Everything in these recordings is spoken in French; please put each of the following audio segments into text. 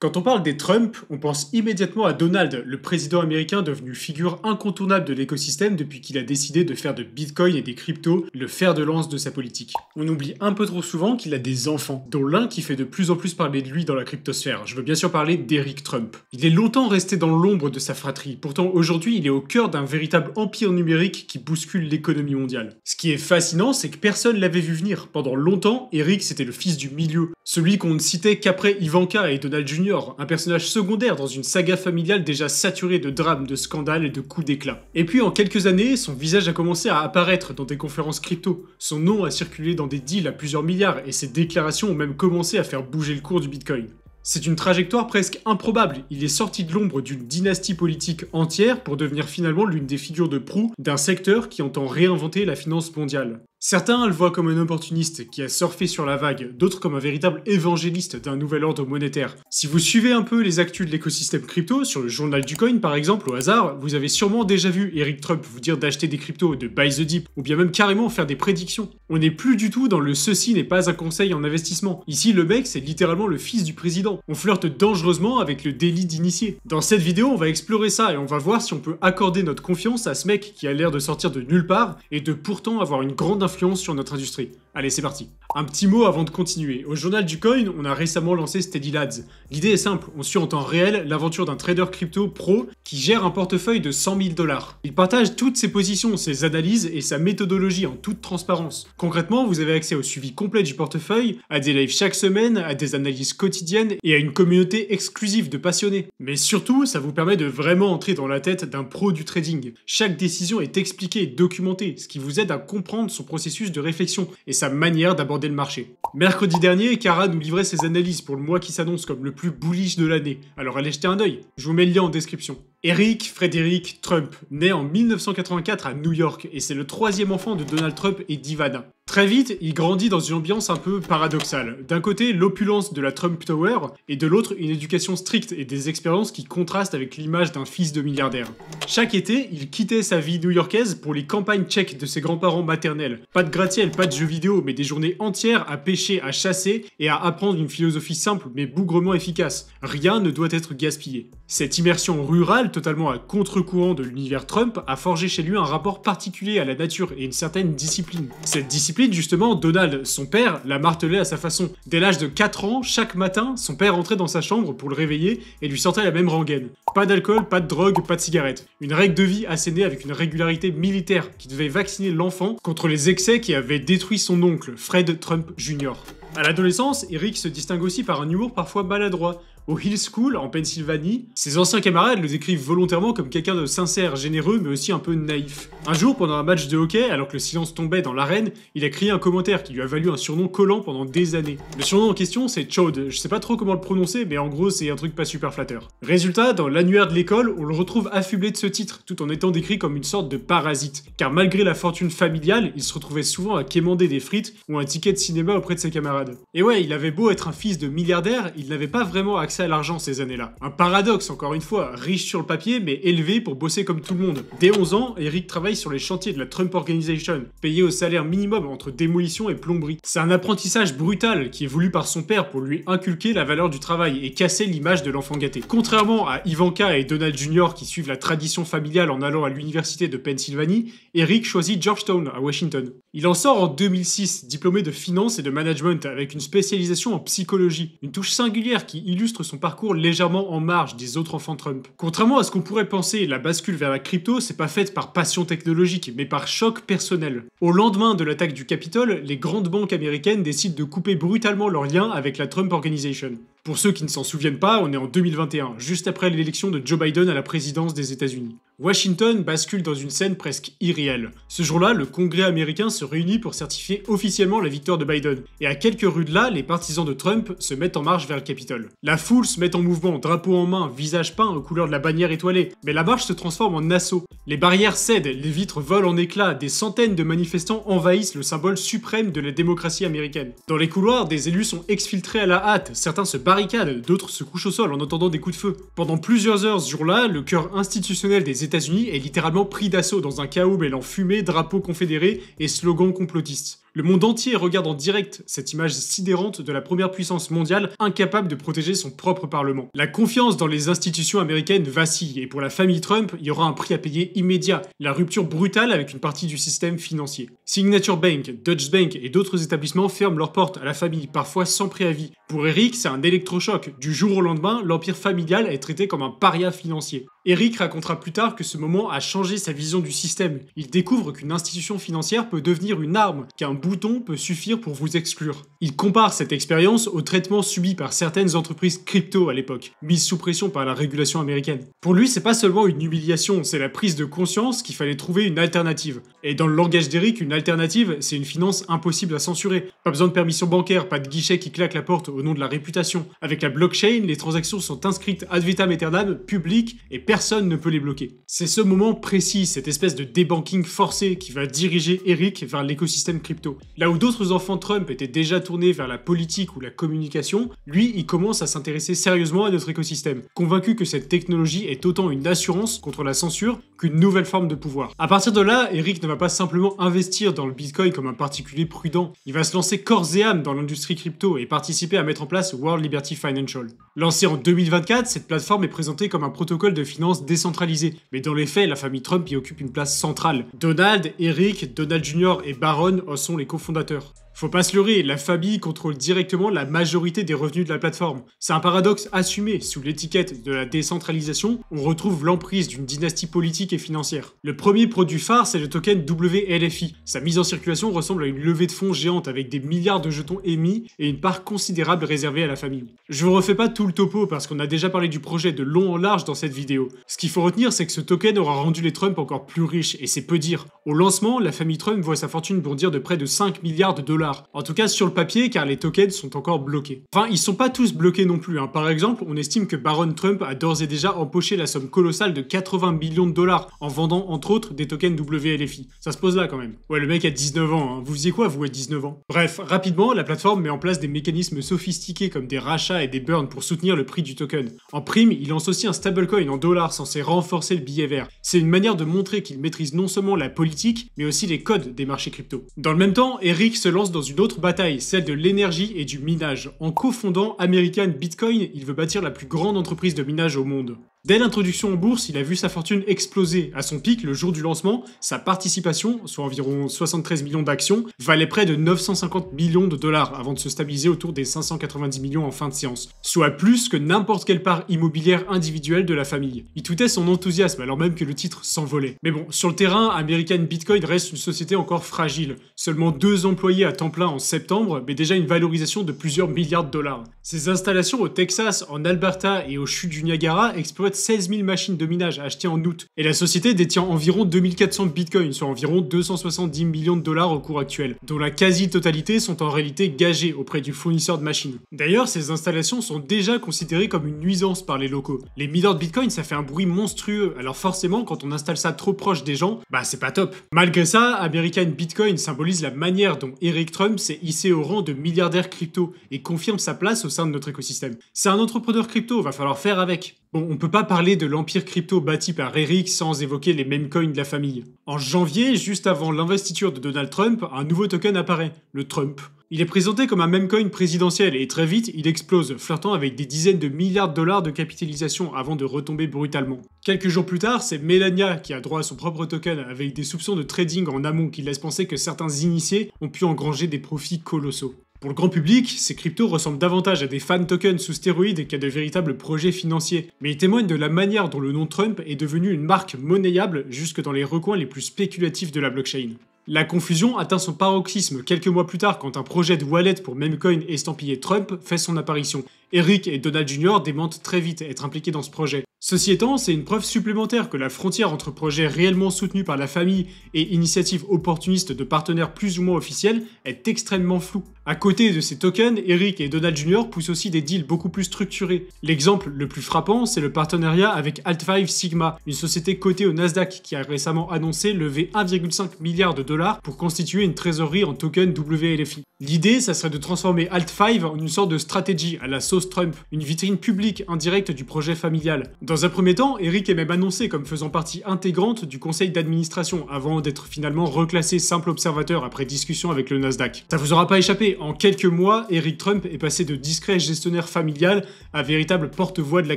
Quand on parle des Trump, on pense immédiatement à Donald, le président américain devenu figure incontournable de l'écosystème depuis qu'il a décidé de faire de Bitcoin et des cryptos le fer de lance de sa politique. On oublie un peu trop souvent qu'il a des enfants, dont l'un qui fait de plus en plus parler de lui dans la cryptosphère. Je veux bien sûr parler d'Eric Trump. Il est longtemps resté dans l'ombre de sa fratrie, pourtant aujourd'hui il est au cœur d'un véritable empire numérique qui bouscule l'économie mondiale. Ce qui est fascinant, c'est que personne l'avait vu venir. Pendant longtemps, Eric c'était le fils du milieu, celui qu'on ne citait qu'après Ivanka et Donald Jr., un personnage secondaire dans une saga familiale déjà saturée de drames, de scandales et de coups d'éclat. Et puis en quelques années, son visage a commencé à apparaître dans des conférences crypto, son nom a circulé dans des deals à plusieurs milliards et ses déclarations ont même commencé à faire bouger le cours du Bitcoin. C'est une trajectoire presque improbable, il est sorti de l'ombre d'une dynastie politique entière pour devenir finalement l'une des figures de proue d'un secteur qui entend réinventer la finance mondiale. Certains le voient comme un opportuniste qui a surfé sur la vague, d'autres comme un véritable évangéliste d'un nouvel ordre monétaire. Si vous suivez un peu les actus de l'écosystème crypto, sur le journal du coin par exemple au hasard, vous avez sûrement déjà vu Eric Trump vous dire d'acheter des cryptos, de buy the dip, ou bien même carrément faire des prédictions. On n'est plus du tout dans le ceci n'est pas un conseil en investissement. Ici le mec c'est littéralement le fils du président. On flirte dangereusement avec le délit d'initié. Dans cette vidéo on va explorer ça et on va voir si on peut accorder notre confiance à ce mec qui a l'air de sortir de nulle part et de pourtant avoir une grande influence sur notre industrie. Allez, c'est parti. Un petit mot avant de continuer. Au journal du coin, on a récemment lancé Steady Lads. L'idée est simple, on suit en temps réel l'aventure d'un trader crypto pro qui gère un portefeuille de 100 000 $. Il partage toutes ses positions, ses analyses et sa méthodologie en toute transparence. Concrètement, vous avez accès au suivi complet du portefeuille, à des lives chaque semaine, à des analyses quotidiennes et à une communauté exclusive de passionnés. Mais surtout, ça vous permet de vraiment entrer dans la tête d'un pro du trading. Chaque décision est expliquée et documentée, ce qui vous aide à comprendre son processus de réflexion et sa manière d'aborder le marché. Mercredi dernier, Kara nous livrait ses analyses pour le mois qui s'annonce comme le plus bullish de l'année, alors allez jeter un œil, je vous mets le lien en description. Eric Frederick Trump, né en 1984 à New York, et c'est le troisième enfant de Donald Trump et d'Ivana. Très vite, il grandit dans une ambiance un peu paradoxale. D'un côté, l'opulence de la Trump Tower, et de l'autre, une éducation stricte et des expériences qui contrastent avec l'image d'un fils de milliardaire. Chaque été, il quittait sa vie new-yorkaise pour les campagnes tchèques de ses grands-parents maternels. Pas de gratte-ciel, pas de jeux vidéo, mais des journées entières à pêcher, à chasser, et à apprendre une philosophie simple mais bougrement efficace. Rien ne doit être gaspillé. Cette immersion rurale, totalement à contre-courant de l'univers Trump, a forgé chez lui un rapport particulier à la nature et une certaine discipline. Cette discipline, justement, Donald, son père, l'a martelé à sa façon. Dès l'âge de 4 ans, chaque matin, son père entrait dans sa chambre pour le réveiller et lui sortait la même rengaine. Pas d'alcool, pas de drogue, pas de cigarettes. Une règle de vie assénée avec une régularité militaire qui devait vacciner l'enfant contre les excès qui avaient détruit son oncle, Fred Trump Jr. À l'adolescence, Eric se distingue aussi par un humour parfois maladroit. Au Hill School, en Pennsylvanie, ses anciens camarades le décrivent volontairement comme quelqu'un de sincère, généreux, mais aussi un peu naïf. Un jour, pendant un match de hockey, alors que le silence tombait dans l'arène, il a crié un commentaire qui lui a valu un surnom collant pendant des années. Le surnom en question, c'est Chode. Je sais pas trop comment le prononcer, mais en gros, c'est un truc pas super flatteur. Résultat, dans l'annuaire de l'école, on le retrouve affublé de ce titre, tout en étant décrit comme une sorte de parasite. Car malgré la fortune familiale, il se retrouvait souvent à quémander des frites ou un ticket de cinéma auprès de ses camarades. Et ouais, il avait beau être un fils de milliardaire, il n'avait pas vraiment accès à l'argent ces années-là. Un paradoxe encore une fois, riche sur le papier mais élevé pour bosser comme tout le monde. Dès 11 ans, Eric travaille sur les chantiers de la Trump Organization, payé au salaire minimum entre démolition et plomberie. C'est un apprentissage brutal qui est voulu par son père pour lui inculquer la valeur du travail et casser l'image de l'enfant gâté. Contrairement à Ivanka et Donald Jr. qui suivent la tradition familiale en allant à l'université de Pennsylvanie, Eric choisit Georgetown à Washington. Il en sort en 2006, diplômé de finance et de management avec une spécialisation en psychologie, une touche singulière qui illustre son parcours légèrement en marge des autres enfants Trump. Contrairement à ce qu'on pourrait penser, la bascule vers la crypto, c'est pas faite par passion technologique, mais par choc personnel. Au lendemain de l'attaque du Capitole, les grandes banques américaines décident de couper brutalement leurs liens avec la Trump Organization. Pour ceux qui ne s'en souviennent pas, on est en 2021, juste après l'élection de Joe Biden à la présidence des États-Unis. Washington bascule dans une scène presque irréelle. Ce jour-là, le Congrès américain se réunit pour certifier officiellement la victoire de Biden. Et à quelques rues de là, les partisans de Trump se mettent en marche vers le Capitole. La foule se met en mouvement, drapeau en main, visage peint aux couleurs de la bannière étoilée. Mais la marche se transforme en assaut. Les barrières cèdent, les vitres volent en éclats, des centaines de manifestants envahissent le symbole suprême de la démocratie américaine. Dans les couloirs, des élus sont exfiltrés à la hâte, certains se barricadent, d'autres se couchent au sol en entendant des coups de feu. Pendant plusieurs heures ce jour-là, le cœur institutionnel des États-Unis est littéralement pris d'assaut dans un chaos mêlant fumée, drapeaux confédérés et slogans complotistes. Le monde entier regarde en direct cette image sidérante de la première puissance mondiale incapable de protéger son propre parlement. La confiance dans les institutions américaines vacille et pour la famille Trump, il y aura un prix à payer immédiat, la rupture brutale avec une partie du système financier. Signature Bank, Deutsche Bank et d'autres établissements ferment leurs portes à la famille, parfois sans préavis. Pour Eric, c'est un électrochoc. Du jour au lendemain, l'empire familial est traité comme un paria financier. Eric racontera plus tard que ce moment a changé sa vision du système. Il découvre qu'une institution financière peut devenir une arme, qu'un bouton peut suffire pour vous exclure. Il compare cette expérience au traitement subi par certaines entreprises crypto à l'époque, mises sous pression par la régulation américaine. Pour lui, c'est pas seulement une humiliation, c'est la prise de conscience qu'il fallait trouver une alternative. Et dans le langage d'Eric, une alternative, c'est une finance impossible à censurer. Pas besoin de permission bancaire, pas de guichet qui claque la porte au nom de la réputation. Avec la blockchain, les transactions sont inscrites ad vitam aeternam, publiques, et personne ne peut les bloquer. C'est ce moment précis, cette espèce de débanking forcé qui va diriger Eric vers l'écosystème crypto. Là où d'autres enfants Trump étaient déjà tournés vers la politique ou la communication, lui, il commence à s'intéresser sérieusement à notre écosystème, convaincu que cette technologie est autant une assurance contre la censure qu'une nouvelle forme de pouvoir. À partir de là, Eric ne va pas simplement investir dans le Bitcoin comme un particulier prudent, il va se lancer corps et âme dans l'industrie crypto et participer à mettre en place World Liberty Financial. Lancée en 2024, cette plateforme est présentée comme un protocole de finance décentralisé, mais dans les faits, la famille Trump y occupe une place centrale. Donald, Eric, Donald Jr. et Barron en sont les cofondateurs. Faut pas se leurrer, la famille contrôle directement la majorité des revenus de la plateforme. C'est un paradoxe assumé, sous l'étiquette de la décentralisation, on retrouve l'emprise d'une dynastie politique et financière. Le premier produit phare, c'est le token WLFI. Sa mise en circulation ressemble à une levée de fonds géante avec des milliards de jetons émis et une part considérable réservée à la famille. Je vous refais pas tout le topo parce qu'on a déjà parlé du projet de long en large dans cette vidéo. Ce qu'il faut retenir, c'est que ce token aura rendu les Trump encore plus riches, et c'est peu dire. Au lancement, la famille Trump voit sa fortune bondir de près de 5 milliards de dollars. En tout cas sur le papier, car les tokens sont encore bloqués. Enfin, ils sont pas tous bloqués non plus. Par exemple, on estime que Barron Trump a d'ores et déjà empoché la somme colossale de 80 millions de dollars en vendant entre autres des tokens WLFI. Ça se pose là quand même. Ouais, le mec a 19 ans, Vous faisiez quoi vous à 19 ans? Bref, rapidement, la plateforme met en place des mécanismes sophistiqués comme des rachats et des burns pour soutenir le prix du token. En prime, il lance aussi un stablecoin en dollars censé renforcer le billet vert. C'est une manière de montrer qu'il maîtrise non seulement la politique, mais aussi les codes des marchés crypto. Dans le même temps, Eric se lance dans une autre bataille, celle de l'énergie et du minage. En cofondant American Bitcoin, il veut bâtir la plus grande entreprise de minage au monde. Dès l'introduction en bourse, il a vu sa fortune exploser. À son pic, le jour du lancement, sa participation, soit environ 73 millions d'actions, valait près de 950 millions de dollars avant de se stabiliser autour des 590 millions en fin de séance, soit plus que n'importe quelle part immobilière individuelle de la famille. Il tweetait son enthousiasme alors même que le titre s'envolait. Mais bon, sur le terrain, American Bitcoin reste une société encore fragile. Seulement 2 employés à temps plein en septembre, mais déjà une valorisation de plusieurs milliards de dollars. Ses installations au Texas, en Alberta et aux chutes du Niagara exploitent 16 000 machines de minage achetées en août. Et la société détient environ 2400 bitcoins, soit environ 270 millions de dollars au cours actuel, dont la quasi-totalité sont en réalité gagées auprès du fournisseur de machines. D'ailleurs, ces installations sont déjà considérées comme une nuisance par les locaux. Les mineurs de bitcoin, ça fait un bruit monstrueux, alors forcément, quand on installe ça trop proche des gens, bah c'est pas top. Malgré ça, American Bitcoin symbolise la manière dont Eric Trump s'est hissé au rang de milliardaire crypto et confirme sa place au sein de notre écosystème. C'est un entrepreneur crypto, va falloir faire avec. Bon, on peut pas parler de l'empire crypto bâti par Eric sans évoquer les meme coins de la famille. En janvier, juste avant l'investiture de Donald Trump, un nouveau token apparaît, le Trump. Il est présenté comme un meme coin présidentiel et très vite, il explose, flirtant avec des dizaines de milliards de dollars de capitalisation avant de retomber brutalement. Quelques jours plus tard, c'est Melania qui a droit à son propre token avec des soupçons de trading en amont qui laissent penser que certains initiés ont pu engranger des profits colossaux. Pour le grand public, ces cryptos ressemblent davantage à des fan tokens sous stéroïdes qu'à de véritables projets financiers, mais ils témoignent de la manière dont le nom Trump est devenu une marque monnayable jusque dans les recoins les plus spéculatifs de la blockchain. La confusion atteint son paroxysme quelques mois plus tard quand un projet de wallet pour memecoin estampillé Trump fait son apparition. Eric et Donald Jr. démentent très vite être impliqués dans ce projet. Ceci étant, c'est une preuve supplémentaire que la frontière entre projets réellement soutenus par la famille et initiatives opportunistes de partenaires plus ou moins officiels est extrêmement floue. À côté de ces tokens, Eric et Donald Jr. poussent aussi des deals beaucoup plus structurés. L'exemple le plus frappant, c'est le partenariat avec Alt5 Sigma, une société cotée au Nasdaq qui a récemment annoncé lever 1,5 milliard de dollars pour constituer une trésorerie en token WLFI. L'idée, ça serait de transformer Alt5 en une sorte de stratégie à la sauce sauce Trump, une vitrine publique indirecte du projet familial. Dans un premier temps, Eric est même annoncé comme faisant partie intégrante du conseil d'administration, avant d'être finalement reclassé simple observateur après discussion avec le Nasdaq. Ça vous aura pas échappé, en quelques mois, Eric Trump est passé de discret gestionnaire familial à véritable porte-voix de la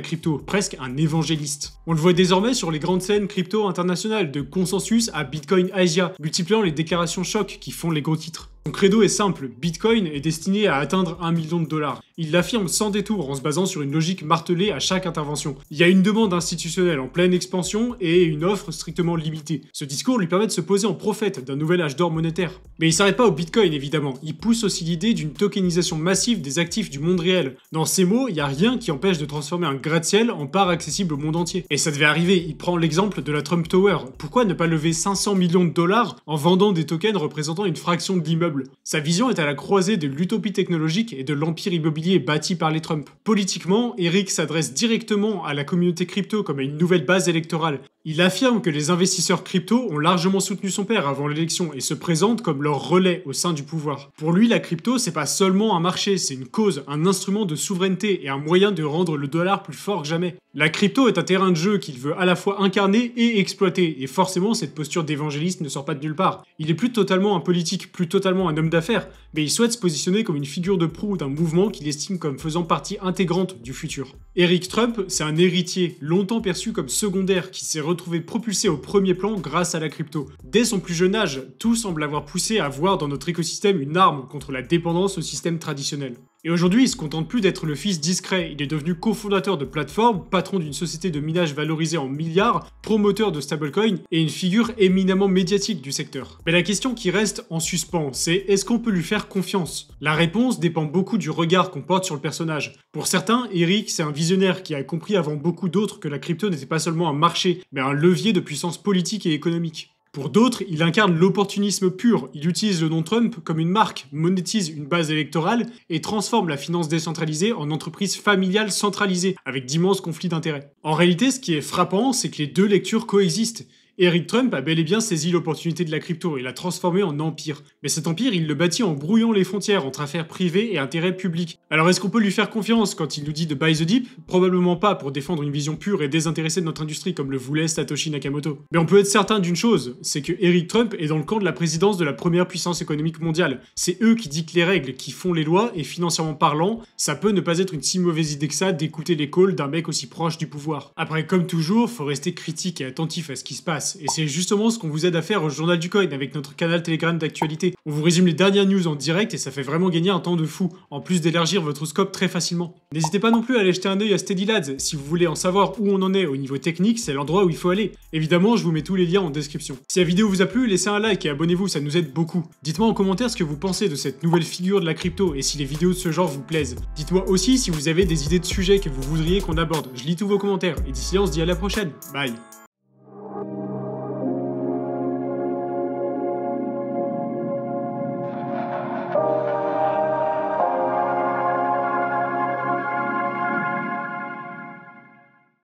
crypto, presque un évangéliste. On le voit désormais sur les grandes scènes crypto internationales, de Consensus à Bitcoin Asia, multipliant les déclarations choc qui font les gros titres. Son credo est simple, Bitcoin est destiné à atteindre 1 million de dollars. Il l'affirme sans détour en se basant sur une logique martelée à chaque intervention. Il y a une demande institutionnelle en pleine expansion et une offre strictement limitée. Ce discours lui permet de se poser en prophète d'un nouvel âge d'or monétaire. Mais il s'arrête pas au Bitcoin évidemment, il pousse aussi l'idée d'une tokenisation massive des actifs du monde réel. Dans ces mots, il n'y a rien qui empêche de transformer un gratte-ciel en part accessible au monde entier. Et ça devait arriver, il prend l'exemple de la Trump Tower. Pourquoi ne pas lever 500 millions de dollars en vendant des tokens représentant une fraction de l'immeuble? Sa vision est à la croisée de l'utopie technologique et de l'empire immobilier bâti par les Trump. Politiquement, Eric s'adresse directement à la communauté crypto comme à une nouvelle base électorale. Il affirme que les investisseurs crypto ont largement soutenu son père avant l'élection et se présente comme leur relais au sein du pouvoir. Pour lui, la crypto, c'est pas seulement un marché, c'est une cause, un instrument de souveraineté et un moyen de rendre le dollar plus fort que jamais. La crypto est un terrain de jeu qu'il veut à la fois incarner et exploiter, et forcément cette posture d'évangéliste ne sort pas de nulle part. Il est plus totalement un politique, plus totalement un homme d'affaires, mais il souhaite se positionner comme une figure de proue d'un mouvement qu'il estime comme faisant partie intégrante du futur. Eric Trump, c'est un héritier, longtemps perçu comme secondaire, qui s'est retrouvé propulsé au premier plan grâce à la crypto. Dès son plus jeune âge, tout semble avoir poussé à voir dans notre écosystème une arme contre la dépendance au système traditionnel. Et aujourd'hui, il se contente plus d'être le fils discret, il est devenu cofondateur de plateforme, patron d'une société de minage valorisée en milliards, promoteur de stablecoin et une figure éminemment médiatique du secteur. Mais la question qui reste en suspens, c'est est-ce qu'on peut lui faire confiance? La réponse dépend beaucoup du regard qu'on porte sur le personnage. Pour certains, Eric, c'est un visionnaire qui a compris avant beaucoup d'autres que la crypto n'était pas seulement un marché, mais un levier de puissance politique et économique. Pour d'autres, il incarne l'opportunisme pur, il utilise le nom Trump comme une marque, monétise une base électorale et transforme la finance décentralisée en entreprise familiale centralisée, avec d'immenses conflits d'intérêts. En réalité, ce qui est frappant, c'est que les deux lectures coexistent. Eric Trump a bel et bien saisi l'opportunité de la crypto et l'a transformé en empire. Mais cet empire, il le bâtit en brouillant les frontières entre affaires privées et intérêts publics. Alors est-ce qu'on peut lui faire confiance quand il nous dit de buy the dip? Probablement pas pour défendre une vision pure et désintéressée de notre industrie comme le voulait Satoshi Nakamoto. Mais on peut être certain d'une chose, c'est que Eric Trump est dans le camp de la présidence de la première puissance économique mondiale. C'est eux qui dictent les règles, qui font les lois et financièrement parlant, ça peut ne pas être une si mauvaise idée que ça d'écouter les calls d'un mec aussi proche du pouvoir. Après, comme toujours, faut rester critique et attentif à ce qui se passe. Et c'est justement ce qu'on vous aide à faire au Journal du Coin avec notre canal Telegram d'actualité. On vous résume les dernières news en direct et ça fait vraiment gagner un temps de fou, en plus d'élargir votre scope très facilement. N'hésitez pas non plus à aller jeter un œil à Steady Lads, si vous voulez en savoir où on en est au niveau technique, c'est l'endroit où il faut aller. Évidemment, je vous mets tous les liens en description. Si la vidéo vous a plu, laissez un like et abonnez-vous, ça nous aide beaucoup. Dites-moi en commentaire ce que vous pensez de cette nouvelle figure de la crypto et si les vidéos de ce genre vous plaisent. Dites-moi aussi si vous avez des idées de sujets que vous voudriez qu'on aborde, je lis tous vos commentaires et d'ici là on se dit à la prochaine, bye.